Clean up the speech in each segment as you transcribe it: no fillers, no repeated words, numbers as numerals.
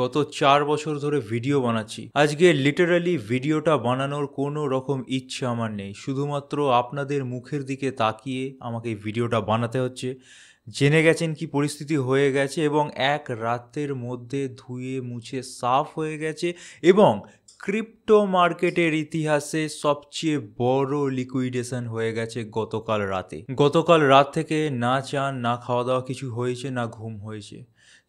গত 4 বছর ধরে ভিডিও বানাচ্ছি। আজকে লিটারালি ভিডিওটা বানানোর কোনো রকম ইচ্ছা আমার নেই। শুধুমাত্র আপনাদের মুখের দিকে তাকিয়ে আমাকে এই ভিডিওটা বানাতে হচ্ছে। জেনে গেছেন কি পরিস্থিতি হয়ে গেছে এবং এক রাতের মধ্যে ধুয়ে মুছে সাফ হয়ে গেছে এবং ক্রিপ্টো মার্কেটের ইতিহাসে সবচেয়ে বড় লিকুইডেশন হয়ে গেছে গতকাল রাতে। গতকাল রাত থেকে না চান না খাওয়া দাওয়া কিছু হয়েছে, না ঘুম হয়েছে।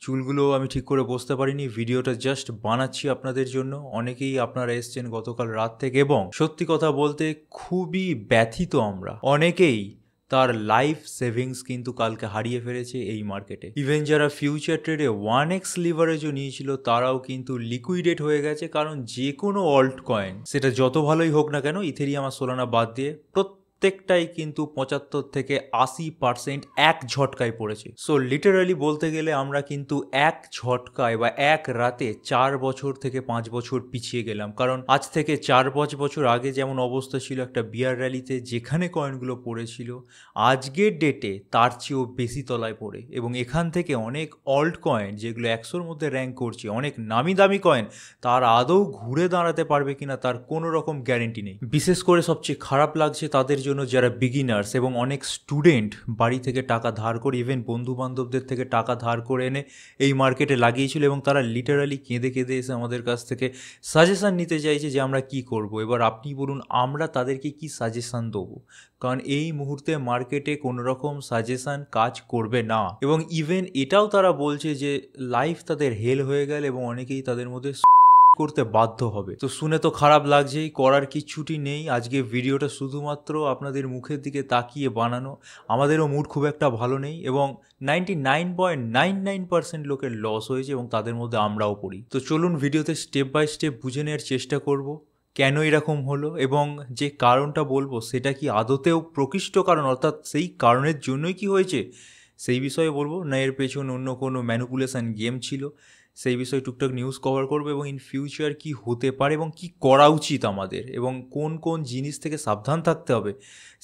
চুলগুলো আমি ঠিক করে বসতে পারিনি, ভিডিওটা জাস্ট বানাচ্ছি আপনাদের জন্য। অনেকেই আপনারা এসছেন গতকাল রাত থেকে এবং সত্যি কথা বলতে খুবই ব্যথিত আমরা। অনেকেই তার লাইফ সেভিংস কিন্তু কালকে হারিয়ে ফেলেছে এই মার্কেটে। ইভেন যারা ফিউচার ট্রেডে 1x লিভারেজও নিয়েছিল তারাও কিন্তু লিকুইডেট হয়ে গেছে, কারণ যে কোনো অল্ট কয়েন, সেটা যত ভালোই হোক না কেন, ইথেরিয়াম আর সোলানা বাদ দিয়ে প্রত্যেকটাই কিন্তু 75 থেকে 80% এক ঝটকায় পড়েছে। সো লিটারালি বলতে গেলে আমরা কিন্তু এক ঝটকায় বা এক রাতে 4 বছর থেকে 5 বছর পিছিয়ে গেলাম। কারণ আজ থেকে 4-5 বছর আগে যেমন অবস্থা ছিল একটা বিয়ার র্যালিতে, যেখানে কয়েনগুলো পড়েছিল আজকের ডেটে তার চেয়েও বেশি তলায় পড়ে, এবং এখান থেকে অনেক অল্ট কয়েন যেগুলো 100-র মধ্যে র্যাঙ্ক করছে, অনেক নামি দামি কয়েন, তার আদৌ ঘুরে দাঁড়াতে পারবে কিনা তার কোনো রকম গ্যারেন্টি নেই। বিশেষ করে সবচেয়ে খারাপ লাগছে তাদের জন্য যারা বিগিনার্স এবং অনেক স্টুডেন্ট বাড়ি থেকে টাকা ধার করে, ইভেন বন্ধু বান্ধবদের থেকে টাকা ধার করে এনে এই মার্কেটে লাগিয়েছিল, এবং তারা লিটারালি কেঁদে কেঁদে এসে আমাদের কাছ থেকে সাজেশান নিতে চাইছে যে আমরা কি করব। এবার আপনি বলুন আমরা তাদেরকে কি সাজেশান দেবো? কারণ এই মুহূর্তে মার্কেটে কোনো রকম সাজেশান কাজ করবে না, এবং ইভেন এটাও তারা বলছে যে লাইফ তাদের হেল হয়ে গেল এবং অনেকেই তাদের মধ্যে করতে বাধ্য হবে। তো শুনে তো খারাপ লাগছেই, করার কিচ্ছুটি নেই। আজকে ভিডিওটা শুধুমাত্র আপনাদের মুখের দিকে তাকিয়ে বানানো। আমাদেরও মুড খুব একটা ভালো নেই এবং 99.99% লোকের লস হয়েছে এবং তাদের মধ্যে আমরাও পড়ি। তো চলুন ভিডিওতে স্টেপ বাই স্টেপ বুঝে নেওয়ার চেষ্টা করব কেন এরকম হলো, এবং যে কারণটা বলবো সেটা কি আদতেও প্রকৃষ্ট কারণ, অর্থাৎ সেই কারণের জন্যই কি হয়েছে সেই বিষয়ে বলবো, না এর পেছনে অন্য কোনো ম্যানিপুলেশন গেম ছিল, সেই বিষয়ে টুকটাক নিউজ কভার করবো, এবং ইন ফিউচার কি হতে পারে এবং কি করা উচিত আমাদের, এবং কোন কোন জিনিস থেকে সাবধান থাকতে হবে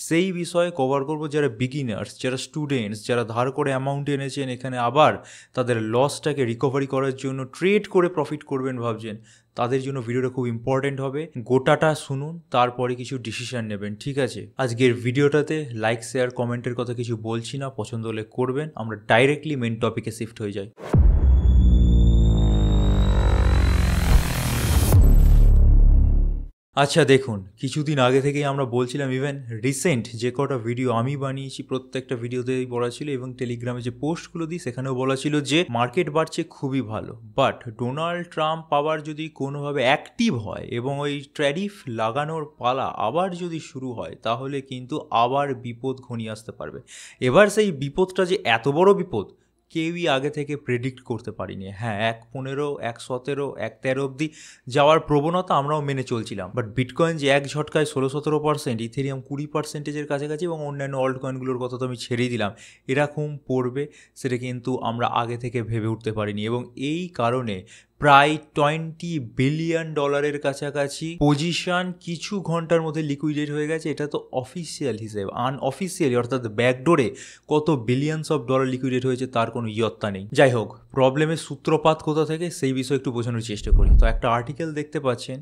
সেই বিষয়ে কভার করব। যারা বিগিনার্স, যারা স্টুডেন্টস, যারা ধার করে অ্যামাউন্ট এনেছেন এখানে আবার তাদের লসটাকে রিকভারি করার জন্য ট্রেড করে প্রফিট করবেন ভাবছেন, তাদের জন্য ভিডিওটা খুব ইম্পর্টেন্ট হবে। গোটাটা শুনুন, তারপরে কিছু ডিসিশন নেবেন, ঠিক আছে? আজকের ভিডিওটাতে লাইক শেয়ার কমেন্টের কথা কিছু বলছি না, পছন্দ হলে করবেন। আমরা ডাইরেক্টলি মেন টপিকে শিফট হয়ে যাই। আচ্ছা দেখুন, কিছুদিন আগে থেকেই আমরা বলছিলাম, ইভেন রিসেন্ট যে কটা ভিডিও আমি বানিয়েছি প্রত্যেকটা ভিডিওতেই বলা ছিল, এবং টেলিগ্রামে যে পোস্টগুলো দিই সেখানেও বলা ছিল যে মার্কেট বাড়ছে খুবই ভালো, বাট ডোনাল্ড ট্রাম্প আবার যদি কোনোভাবে অ্যাক্টিভ হয় এবং ওই ট্যারিফ লাগানোর পালা আবার যদি শুরু হয়, তাহলে কিন্তু আবার বিপদ ঘনিয়ে আসতে পারবে। এবার সেই বিপদটা যে এত বড় বিপদ কেউই আগে থেকে প্রেডিক্ট করতে পারিনি। হ্যাঁ, 1.15, 1.17, 1.13 অবধি যাওয়ার প্রবণতা আমরাও মেনে চলছিলাম, বাট বিটকয়েন যে এক ঝটকায় 16-17%, ইথেরিয়াম 20%-এর কাছাকাছি, এবং অন্যান্য অল্ট কয়েনগুলোর কথা তো আমি ছেড়েই দিলাম, এরকম পড়বে সেটা কিন্তু আমরা আগে থেকে ভেবে উঠতে পারিনি। এবং এই কারণে প্রায় $20 বিলিয়ন কাছাকাছি পজিশন কিছু ঘন্টার মধ্যে লিকুইডেট হয়ে গেছে। এটা তো অফিসিয়াল হিসেব, আনঅফিসিয়ালি অর্থাৎ ব্যাকডোরে কত বিলিয়নস অফ ডলার লিকুইডেট হয়েছে তার কোনো ইয়ত্তা নেই। যাই হোক, প্রবলেমের সূত্রপাত কোথা থেকে সেই বিষয়ে একটু বোঝানোর চেষ্টা করি। তো একটা আর্টিকেল দেখতে পাচ্ছেন,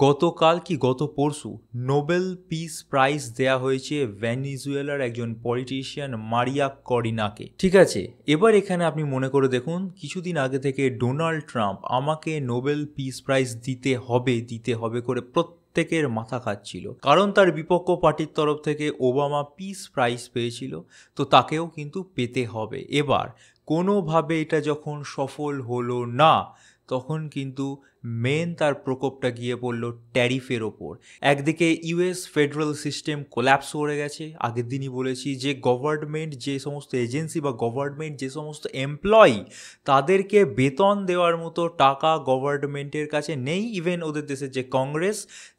গতকাল কি গত পরশু নোবেল পিস প্রাইজ দেয়া হয়েছে ভেনিজুয়েলার একজন পলিটিশিয়ান মারিয়া করিনাকে, ঠিক আছে? এবার এখানে আপনি মনে করে দেখুন, কিছুদিন আগে থেকে ডোনাল্ড ট্রাম্প আমাকে নোবেল পিস প্রাইজ দিতে হবে করে প্রত্যেকের মাথা খাচ্ছিল, কারণ তার বিপক্ষ পার্টির তরফ থেকে ওবামা পিস প্রাইজ পেয়েছিল, তো তাকেও কিন্তু পেতে হবে। এবার কোনোভাবে এটা যখন সফল হলো না, তখন কিন্তু মেন তার প্রকোপটা গিয়ে পড়লো ট্যারিফের ওপর। একদিকে ইউএস ফেডারেল সিস্টেম কোল্যাপস করে গেছে। আগের দিনই বলেছি যে গভর্নমেন্ট যে সমস্ত এজেন্সি বা গভর্নমেন্ট যে সমস্ত এমপ্লয়ি, তাদেরকে বেতন দেওয়ার মতো টাকা গভর্নমেন্টের কাছে নেই। ইভেন ওদের দেশের যে কংগ্রেস,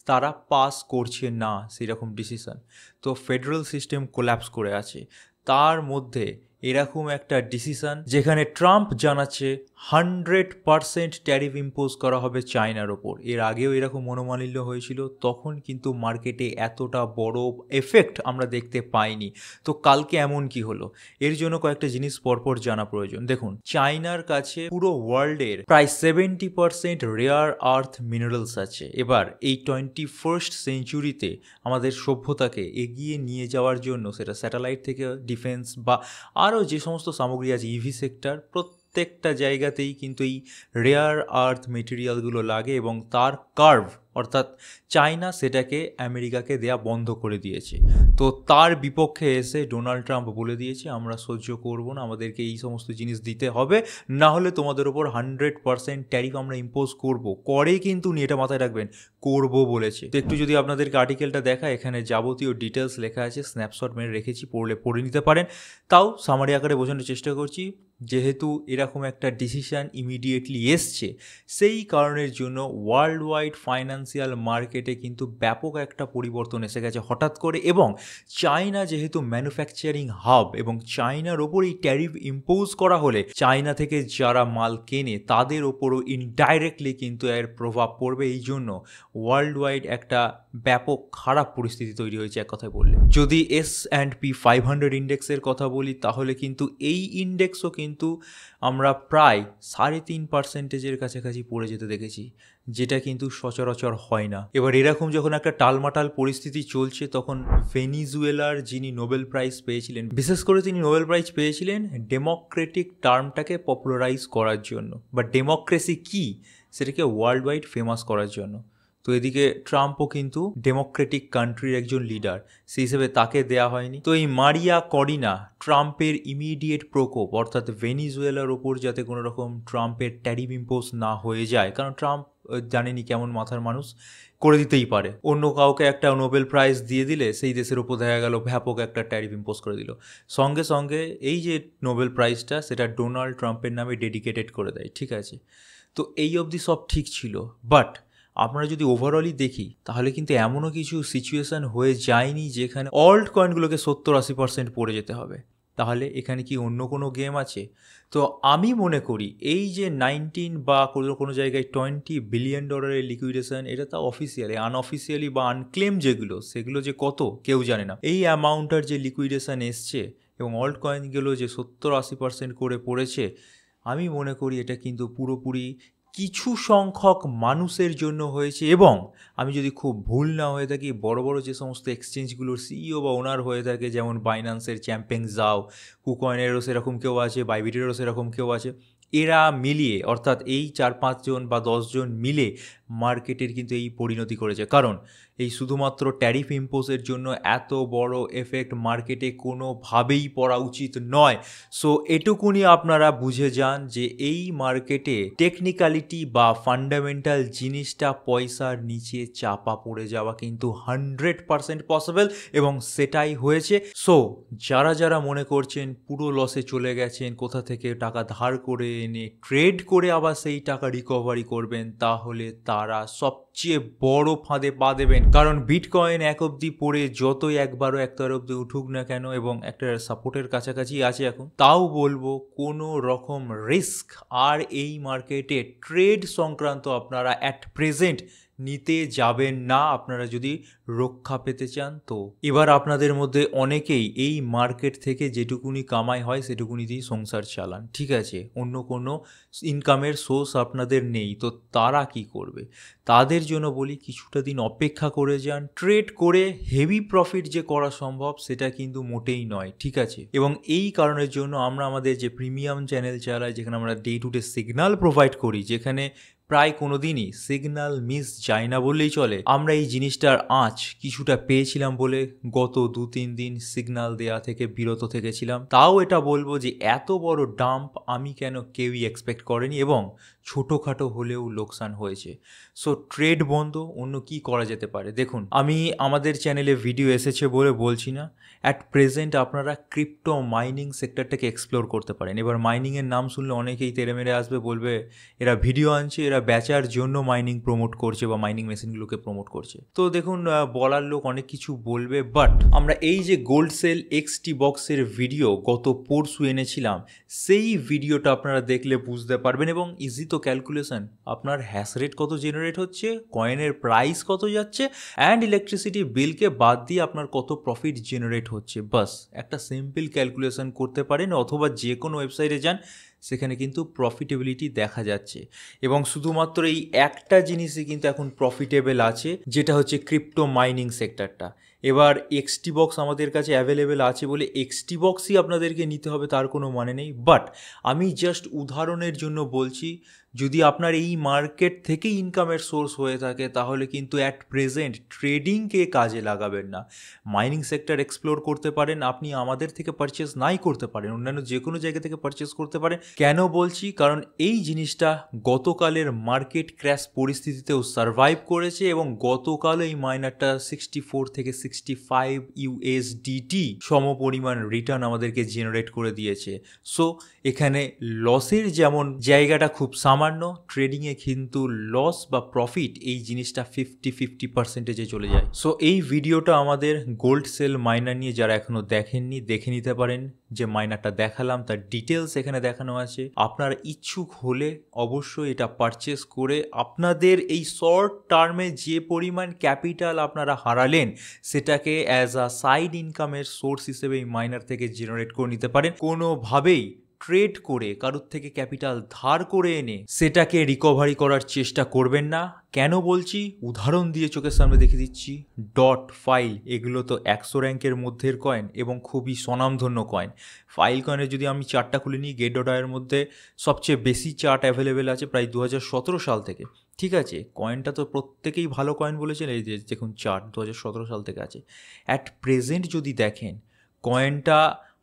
তারা পাস করছে না সেরকম ডিসিশন। তো ফেডারেল সিস্টেম কোল্যাপস করে আছে। তার মধ্যে এরকম একটা ডিসিশন যেখানে ট্রাম্প জানাচ্ছে 100% ট্যারিফ ইম্পোজ করা হবে চায়নার ওপর। এর আগেও এরকম মনোমালিন্য হয়েছিল, তখন কিন্তু মার্কেটে এতটা বড় এফেক্ট আমরা দেখতে পাইনি। তো কালকে এমন কি হলো, এর জন্য কয়েকটা জিনিস পরপর জানা প্রয়োজন। দেখুন, চায়নার কাছে পুরো ওয়ার্ল্ডের প্রায় 70% রেয়ার আর্থ মিনারেলস আছে। এবার এই 21st সেঞ্চুরিতে আমাদের সভ্যতাকে এগিয়ে নিয়ে যাওয়ার জন্য, সেটা স্যাটেলাইট থেকে ডিফেন্স বা আরও যে সমস্ত সামগ্রী আছে, ইভি সেক্টর, প্রত্যেকটা জায়গাতেই কিন্তু এই রেয়ার আর্থ মেটেরিয়ালগুলো লাগে এবং তার কার্ভ অর্থাৎ চায়না সেটাকে আমেরিকাকে দেয়া বন্ধ করে দিয়েছে। তো তার বিপক্ষে এসে ডোনাল্ড ট্রাম্প বলে দিয়েছে আমরা সহ্য করব না, আমাদেরকে এই সমস্ত জিনিস দিতে হবে, না হলে তোমাদের ওপর 100% ট্যারিফ আমরা ইম্পোজ করব। করে কিন্তু এটা মাথায় রাখবেন, করব বলেছে। তো একটু যদি আপনাদেরকে আর্টিকেলটা দেখা, এখানে যাবতীয় ডিটেলস লেখা আছে, স্ন্যাপশট মেরে রেখেছি, পড়ে নিতে পারেন। তাও সামারি আকারে বোঝানোর চেষ্টা করছি। যেহেতু এরকম একটা ডিসিশন ইমিডিয়েটলি এসছে, সেই কারণের জন্য ওয়ার্ল্ড ওয়াইড ফাইন্যান্সিয়াল মার্কেটে কিন্তু ব্যাপক একটা পরিবর্তন এসে গেছে হঠাৎ করে। এবং চায়না যেহেতু ম্যানুফ্যাকচারিং হাব, এবং চায়নার ওপর এই ট্যারিফ ইম্পোজ করা হলে চায়না থেকে যারা মাল কেনে তাদের ওপরও ইনডাইরেক্টলি কিন্তু এর প্রভাব পড়বে। এই জন্য ওয়ার্ল্ড ওয়াইড একটা ব্যাপক খারাপ পরিস্থিতি তৈরি হয়েছে এক কথায় বললে। যদি S&P 500 ইন্ডেক্সের কথা বলি, তাহলে কিন্তু এই ইন্ডেক্সও কিন্তু আমরা প্রায় 3.5%-এর কাছাকাছি পড়ে যেতে দেখেছি, যেটা কিন্তু সচরাচর হয় না। এবার এরকম যখন একটা টালমাটাল পরিস্থিতি চলছে, তখন ভেনিজুয়েলার যিনি নোবেল প্রাইজ পেয়েছিলেন, বিশেষ করে তিনি নোবেল প্রাইজ পেয়েছিলেন ডেমোক্রেটিক টার্মটাকে পপুলারাইজ করার জন্য, বা ডেমোক্রেসি কি সেটাকে ওয়ার্ল্ড ওয়াইড ফেমাস করার জন্য। তো এদিকে ট্রাম্পও কিন্তু ডেমোক্রেটিক কান্ট্রির একজন লিডার, সেই হিসেবে তাকে দেয়া হয়নি। তো এই মারিয়া করিনা, ট্রাম্পের ইমিডিয়েট প্রকোপ, অর্থাৎ ভেনিজুয়েলার ওপর যাতে কোনো রকম ট্রাম্পের ট্যারিফ ইম্পোজ না হয়ে যায়, কারণ ট্রাম্প জানেনি কেমন মাথার মানুষ, করে দিতেই পারে। অন্য কাউকে একটা নোবেল প্রাইজ দিয়ে দিলে সেই দেশের ওপর দেখা গেল ব্যাপক একটা ট্যারিফ ইম্পোজ করে দিল, সঙ্গে সঙ্গে এই যে নোবেল প্রাইজটা সেটা ডোনাল্ড ট্রাম্পের নামে ডেডিকেটেড করে দেয়। ঠিক আছে, তো এই অবধি সব ঠিক ছিল। বাট আপনারা যদি ওভারঅলই দেখি, তাহলে কিন্তু এমনও কিছু সিচুয়েশান হয়ে যায়নি যেখানে অল্ট কয়েনগুলোকে 70-80% পড়ে যেতে হবে। তাহলে এখানে কি অন্য কোনো গেম আছে? তো আমি মনে করি এই যে 19 বা কোনো জায়গায় $20 বিলিয়ন লিকুইডেশন, এটা তো অফিসিয়ালি, আনঅফিসিয়ালি বা আনক্লেম যেগুলো, সেগুলো যে কত কেউ জানে না। এই অ্যামাউন্টের যে লিকুইডেশন এসছে এবং অল্ট কয়েনগুলো যে 70-80% করে পড়েছে, আমি মনে করি এটা কিন্তু পুরোপুরি কিছু সংখ্যক মানুষের জন্য হয়েছে। এবং আমি যদি খুব ভুল না হয়ে থাকি, বড় বড় যে সমস্ত এক্সচেঞ্জগুলোর সিইও বা ওনার হয়ে থাকে, যেমন বাইন্যান্সের চ্যাম্পেং জাও, কুকয়েনেরও সেরকম কেউ আছে, বাইবিটেরও সেরকম কেউ আছে, এরা মিলিয়ে, অর্থাৎ এই 4-5 জন বা 10 জন মিলে মার্কেটের কিন্তু এই পরিণতি করেছে। কারণ এই শুধুমাত্র ট্যারিফ ইম্পোজের জন্য এত বড় এফেক্ট মার্কেটে কোনোভাবেই পড়া উচিত নয়। সো এটুকুনি আপনারা বুঝে যান যে এই মার্কেটে টেকনিক্যালিটি বা ফান্ডামেন্টাল জিনিসটা পয়সার নিচে চাপা পড়ে যাওয়া কিন্তু 100% পসিবল, এবং সেটাই হয়েছে। সো যারা যারা মনে করছেন পুরো লসে চলে গেছেন, কোথা থেকে টাকা ধার করে এনে ট্রেড করে আবার সেই টাকা রিকভারি করবেন, তাহলে তারা সবচেয়ে বড় ফাঁদে পা দেবেন। কারণ বিটকয়েন এক অবধি পড়ে যতই একবারও একটার অবধি উঠুক না কেন, এবং একটা সাপোর্টের কাছাকাছি আছে এখন, তাও বলবো কোনো রকম রিস্ক আর এই মার্কেটে ট্রেড সংক্রান্ত আপনারা অ্যাট প্রেজেন্ট নিতে যাবেন না, আপনারা যদি রক্ষা পেতে চান। তো এবার আপনাদের মধ্যে অনেকেই এই মার্কেট থেকে যেটুকুনি কামাই হয় সেটুকুনি দিয়েই সংসার চালান, ঠিক আছে, অন্য কোনো ইনকামের সোর্স আপনাদের নেই। তো তারা কি করবে? তাদের জন্য বলি কিছুটা দিন অপেক্ষা করে যান। ট্রেড করে হেভি প্রফিট যে করা সম্ভব সেটা কিন্তু মোটেই নয়, ঠিক আছে। এবং এই কারণের জন্য আমরা আমাদের যে প্রিমিয়াম চ্যানেল চালাই, যেখানে আমরা day to day signal provide করি, যেখানে প্রায় কোনো দিনই সিগন্যাল মিস যায় না বললেই চলে, আমরা এই জিনিসটার আঁচ কিছুটা পেয়েছিলাম বলে গত 2-3 দিন সিগন্যাল দেয়া থেকে বিরত থেকেছিলাম। তাও এটা বলবো যে এত বড় ডাম্প আমি কেন কেউই এক্সপেক্ট করেনি, এবং ছোটোখাটো হলেও লোকসান হয়েছে। সো ট্রেড বন্ধ, অন্য কি করা যেতে পারে? দেখুন, আমি আমাদের চ্যানেলে ভিডিও এসেছে বলে বলছি না, অ্যাট প্রেজেন্ট আপনারা ক্রিপ্টো মাইনিং সেক্টরটাকে এক্সপ্লোর করতে পারেন। এবার মাইনিংয়ের নাম শুনলে অনেকেই তেড়ে মেরে আসবে, বলবে এরা ভিডিও আনছে, এরা নিজেরা বেচার জন্য মাইনিং প্রমোট করছে বা মাইনিং মেশিনগুলোকে প্রমোট করছে। তো দেখুন, বলার লোক অনেক কিছু বলবে, বাট আমরা এই যে গোল্ড সেল এক্সটি বক্সের ভিডিও গত পরশু এনেছিলাম, সেই ভিডিওটা আপনারা দেখলে বুঝতে পারবেন। এবং ইজি তো ক্যালকুলেশন, আপনার হ্যাশ রেট কত জেনারেট হচ্ছে, কয়েনের প্রাইস কত যাচ্ছে, অ্যান্ড ইলেকট্রিসিটি বিলকে বাদ দিয়ে আপনার কত প্রফিট জেনারেট হচ্ছে, বাস একটা সিম্পল ক্যালকুলেশন করতে পারেন। অথবা যে কোনো ওয়েবসাইটে যান, সেখানে কিন্তু প্রফিটেবিলিটি দেখা যাচ্ছে। এবং শুধুমাত্র এই একটা জিনিসই কিন্তু এখন প্রফিটেবল আছে, যেটা হচ্ছে ক্রিপ্টো মাইনিং সেক্টরটা। এবার এক্সটি বক্স আমাদের কাছে অ্যাভেলেবেল আছে বলে এক্সটি বক্সই আপনাদেরকে নিতে হবে তার কোনো মানে নেই। বাট আমি জাস্ট উদাহরণের জন্য বলছি, যদি আপনার এই মার্কেট থেকেই ইনকামের সোর্স হয়ে থাকে, তাহলে কিন্তু অ্যাট প্রেজেন্ট ট্রেডিংকে কাজে লাগাবেন না, মাইনিং সেক্টর এক্সপ্লোর করতে পারেন। আপনি আমাদের থেকে পারচেস নাই করতে পারেন, অন্যান্য যে কোনো জায়গা থেকে পারচেস করতে পারেন। কেন বলছি? কারণ এই জিনিসটা গতকালের মার্কেট ক্র্যাশ পরিস্থিতিতেও সার্ভাইভ করেছে এবং গতকাল এই মাইনারটা 64 থেকে 65 ইউএসডিটি সমপরিমাণ রিটার্ন আমাদেরকে জেনারেট করে দিয়েছে। সো এখানে লসের যেমন জায়গাটা খুব সামান্য, ট্রেডিংয়ে কিন্তু লস বা প্রফিট এই জিনিসটা 50-50% চলে যায়। সো এই ভিডিওটা আমাদের গোল্ড সেল মাইনার নিয়ে, যারা এখনো দেখেননি দেখে নিতে পারেন। যে মাইনারটা দেখালাম তার ডিটেলস এখানে দেখানো আছে। আপনারা ইচ্ছুক হলে অবশ্যই এটা পারচেস করে আপনাদের এই শর্ট টার্মে যে পরিমাণ ক্যাপিটাল আপনারা হারালেন, সেটাকে অ্যাজ আ সাইড ইনকামের সোর্স হিসেবে এই মাইনার থেকে জেনারেট করে নিতে পারেন। কোনোভাবেই ট্রেড করে কারোর থেকে ক্যাপিটাল ধার করে এনে সেটাকে রিকভারি করার চেষ্টা করবেন না। কেন বলছি? উদাহরণ দিয়ে চোখের সামনে দেখে দিচ্ছি। ডট, ফাইল, এগুলো তো 100 র্যাঙ্কের মধ্যের কয়েন এবং খুবই স্বনামধন্য কয়েন। ফাইল কয়েনের যদি আমি চার্টটা খুলে নিই, গেট.আইয়ের মধ্যে সবচেয়ে বেশি চার্ট অ্যাভেলেবেল আছে প্রায় 2017 সাল থেকে। ঠিক আছে, কয়েনটা তো প্রত্যেকেই ভালো কয়েন বলেছেন। এই যে দেখুন চার্ট 2017 সাল থেকে আছে। অ্যাট প্রেজেন্ট যদি দেখেন, কয়েনটা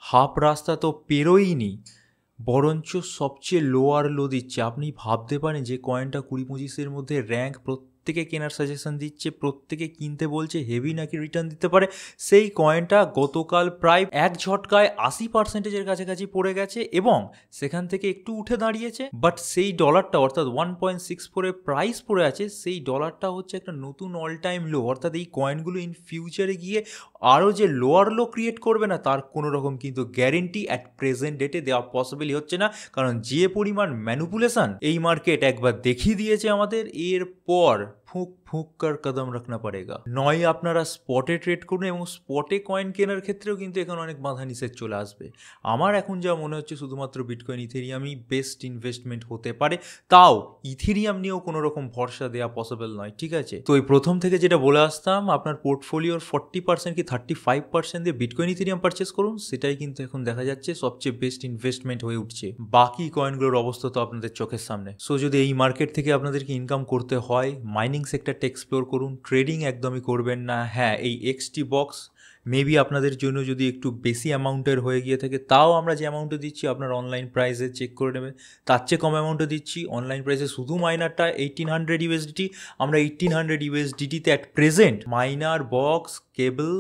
হাফ রাস্তা তো পেরোয়নি, বরঞ্চ সবচেয়ে লোয়ার লো দিচ্ছে। আপনি ভাবতে পারেন যে কয়েনটা 20-25-এর মধ্যে র্যাঙ্ক, প্রত্যেকে কেনার সাজেশন দিচ্ছে, প্রত্যেকে কিনতে বলছে, হেভি নাকি রিটার্ন দিতে পারে। সেই কয়েনটা গতকাল প্রায় এক ঝটকায় 80%-এর কাছাকাছি পড়ে গেছে এবং সেখান থেকে একটু উঠে দাঁড়িয়েছে। বাট সেই ডলারটা, অর্থাৎ 1.64 প্রাইস পড়ে আছে, সেই ডলারটা হচ্ছে একটা নতুন অল টাইম লো। অর্থাৎ এই কয়েনগুলো ইন ফিউচারে গিয়ে আরও যে লোয়ার লো ক্রিয়েট করবে না, তার কোনো রকম কিন্তু গ্যারেন্টি অ্যাট প্রেজেন্ট ডেটে দেওয়া পসিবলই হচ্ছে না। কারণ যে পরিমাণ ম্যানিপুলেশন এই মার্কেট একবার দেখিয়ে দিয়েছে আমাদের, এরপর ফুঁক ফুঁক কার কদম রাখনা পড়েগা। নয় আপনারা স্পটে ট্রেড করুন, এবং স্পটে কয়েন কেনার ক্ষেত্রেও কিন্তু এখন অনেক বাধা নিষেধ চলে আসবে। আমার এখন যা মনে হচ্ছে, শুধুমাত্র বিটকয়েন ইথেরিয়ামই বেস্ট ইনভেস্টমেন্ট হতে পারে। তাও ইথেরিয়াম নিয়েও কোনো রকম ভরসা দেওয়া পসিবল নয়। ঠিক আছে, তো এই প্রথম থেকে যেটা বলে আসতাম, আপনার পোর্টফোলিওর 40% কি 35% দিয়ে বিটকয়েন ইথেরিয়াম পারচেস করুন, সেটাই কিন্তু এখন দেখা যাচ্ছে সবচেয়ে বেস্ট ইনভেস্টমেন্ট হয়ে উঠছে। বাকি কয়েনগুলোর অবস্থা তো আপনাদের চোখের সামনে। সো যদি এই মার্কেট থেকে আপনাদেরকে ইনকাম করতে হয়, মাইনিং সেক্টরটা এক্সপ্লোর করুন, ট্রেডিং একদমই করবেন না। হ্যাঁ, এই এক্সটি বক্স মেবি আপনাদের জন্য যদি একটু বেশি অ্যামাউন্টের হয়ে গিয়ে থাকে, তাও আমরা যে অ্যামাউন্টে দিচ্ছি আপনার অনলাইন প্রাইসে চেক করে নেবেন, তার চেয়ে কম অ্যামাউন্টে দিচ্ছি। অনলাইন প্রাইসে শুধু মাইনারটা 1800 ইউএসডিটি, আমরা 1800 ইউএসডিটিতে at present miner, box, cable,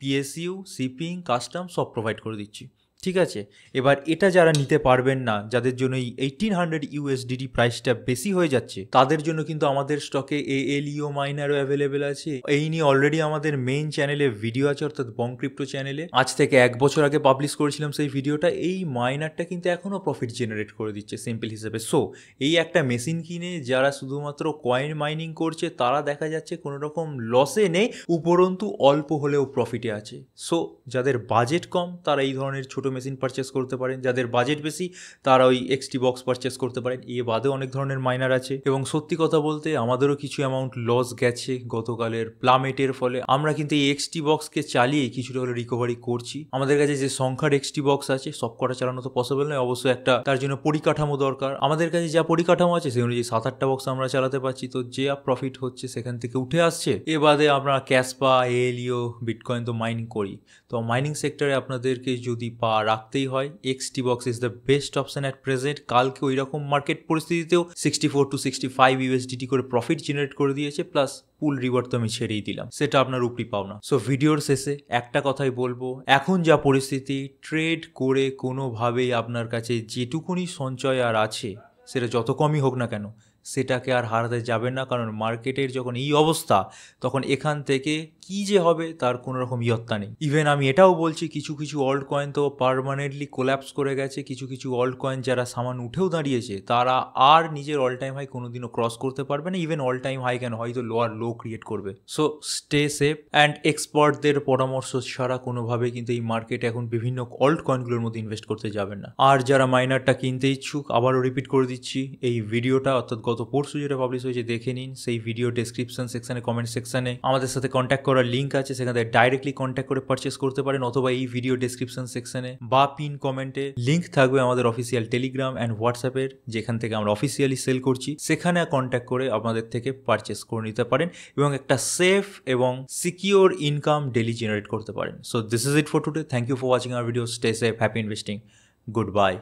PSU, shipping, custom সব প্রোভাইড করে দিচ্ছি। ঠিক আছে, এবার এটা যারা নিতে পারবেন না, যাদের জন্য এই 1800 ইউএসডিটি প্রাইসটা বেশি হয়ে যাচ্ছে, তাদের জন্য কিন্তু আমাদের স্টকে এএলইও মাইনারও অ্যাভেলেবেল আছে। এই নিয়ে অলরেডি আমাদের মেইন চ্যানেলে ভিডিও আছে, অর্থাৎ বং ক্রিপ্টো চ্যানেলে। আজ থেকে 1 বছর আগে পাবলিশ করেছিলাম সেই ভিডিওটা। এই মাইনারটা কিন্তু এখনও প্রফিট জেনারেট করে দিচ্ছে সিম্পল হিসেবে। সো এই একটা মেশিন কিনে যারা শুধুমাত্র কয়েন মাইনিং করছে, তারা দেখা যাচ্ছে কোনো রকম লসে নেই, উপরন্তু অল্প হলেও প্রফিটে আছে। সো যাদের বাজেট কম, তারা এই ধরনের ছোট মেশিন পারচেস করতে পারেন। যাদের বাজেট বেশি, তারা ওই এক্সটি বক্স পারচেস করতে পারেন। এ বাদে অনেক ধরনের মাইনার আছে। এবং সত্যি কথা বলতে আমাদেরও কিছু অ্যামাউন্ট লস গেছে গতকালের প্লামেটের ফলে। আমরা কিন্তু এই এক্সটি বক্সকে চালিয়ে কিছুটা হলে রিকভারি করছি। আমাদের কাছে যে সংখ্যার এক্সটি বক্স আছে, সব কটা চালানো তো পসিবল নয়, অবশ্যই একটা তার জন্য পরিকাঠামো দরকার। আমাদের কাছে যা পরিকাঠামো আছে সেই অনুযায়ী 7-8টা বক্স আমরা চালাতে পারছি। তো যে প্রফিট হচ্ছে সেখান থেকে উঠে আসছে। এ বাদে আমরা ক্যাসপা, এএলইও, বিটকয়েন তো মাইনিং করি। তো মাইনিং সেক্টরে আপনাদেরকে যদি রাখতেই হয়, XT box is the best option at present. কালকে ওই রকম মার্কেট পরিস্থিতিতেও 64 to 65 ইউএসডিটি করে প্রফিট জেনারেট করে দিয়েছে, প্লাস পুল রিওয়ার্ড তো আমি ছেড়েই দিলাম, সেটা আপনার উপরি পাওনা। সো ভিডিওর শেষে একটা কথাই বলবো, এখন যা পরিস্থিতি, ট্রেড করে কোনোভাবেই আপনার কাছে যেটুকুনি সঞ্চয় আর আছে, সেটা যত কমই হোক না কেন, সেটাকে আর হারাতে যাবেন না, কারণ মার্কেটের যখন এই অবস্থা তখন এখান থেকে কি যে হবে তার কোনো রকম ইয়ত্তা নেই। ইভেন আমি এটাও বলছি, কিছু কিছু অল্ট কয়েন তো পার্মানেন্টলি কোল্যাপস করে গেছে, কিছু কিছু অল্ট কয়েন যারা সামান উঠেও দাঁড়িয়েছে তারা আর নিজের অল টাইম হাই কোনোদিনও ক্রস করতে পারবে না, ইভেন অল টাইম হাই কেন হয়তো লোয়ার লো ক্রিয়েট করবে। সো স্টে সেফ অ্যান্ড এক্সপার্টদের পরামর্শ ছাড়া কোনোভাবে কিন্তু এই মার্কেটে এখন বিভিন্ন অল্ট কয়েনগুলোর মধ্যে ইনভেস্ট করতে যাবেন না। আর যারা মাইনারটা কিনতে ইচ্ছুক, আবারও রিপিট করে দিচ্ছি, এই ভিডিওটা অর্থাৎ গত পরশু যেটা পাবলিশ হয়েছে দেখে নিন। সেই ভিডিও ডেসক্রিপশন সেকশনে, কমেন্ট সেকশনে আমাদের সাথে কন্ট্যাক্ট করার লিঙ্ক আছে, সেখানে ডাইরেক্টলি কন্ট্যাক্ট করে পারচেস করতে পারেন, অথবা এই ভিডিও ডেসক্রিপশন সেকশনে বা পিন কমেন্টে লিঙ্ক থাকবে আমাদের অফিসিয়াল টেলিগ্রাম অ্যান্ড হোয়াটসঅ্যাপের, যেখান থেকে আমরা অফিসিয়ালি সেল করছি, সেখানে কন্ট্যাক্ট করে আমাদের থেকে পারচেস করে নিতে পারেন এবং একটা সেফ এবং সিকিওর ইনকাম ডেলি জেনারেট করতে পারেন। So this is it for today. Thank you for watching our video. Stay safe, happy investing, good by.